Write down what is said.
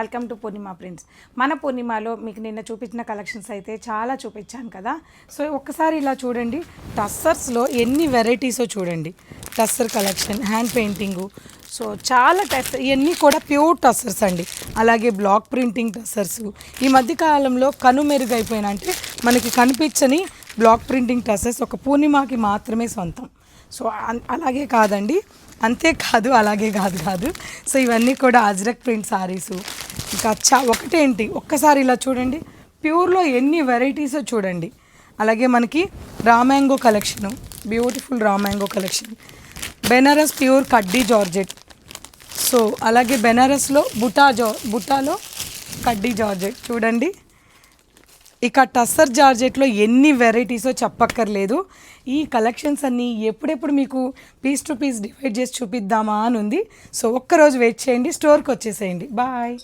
Welcome to Purnima prints. మన పూర్ణిమలో మీకు నిన్న చూపించిన కలెక్షన్స్ అయితే చాలా చూపించాను కదా. సో ఒక్కసారి ఇలా చూడండి, టస్సర్స్లో ఎన్ని వెరైటీసో చూడండి. Tussar collection, hand painting, so చాలా టైప్స్, ఇవన్నీ కూడా ప్యూర్ టస్సర్స్ అండి. అలాగే బ్లాక్ ప్రింటింగ్ టస్సర్స్ ఈ మధ్యకాలంలో కనుమెరుగైపోయిన, అంటే మనకి కనిపించని బ్లాక్ ప్రింటింగ్ టస్సర్స్ ఒక పూర్ణిమకి మాత్రమే సొంతం. సో అలాగే కాదండి, అంతేకాదు అలాగే కాదు. సో ఇవన్నీ కూడా అజ్రక్ ప్రింట్ సారీసు. ఇంకా ఒకటేంటి, ఒక్కసారి ఇలా చూడండి, ప్యూర్లో ఎన్ని వెరైటీసో చూడండి. అలాగే మనకి raw mango collection, beautiful raw mango collection, Banaras pure కడ్డీ జార్జెట్. సో అలాగే బెనారస్లో బుటాలో కడ్డీ జార్జెట్ చూడండి. ఇక టస్సర్ జార్జెట్లో ఎన్ని వెరైటీసో చెప్పక్కర్లేదు. ఈ కలెక్షన్స్ అన్నీ ఎప్పుడెప్పుడు మీకు పీస్ టు పీస్ డివైడ్ చేసి చూపిద్దామా అని ఉంది. సో ఒక్కరోజు వెయిట్ చేయండి, స్టోర్కి వచ్చేసేయండి. బాయ్.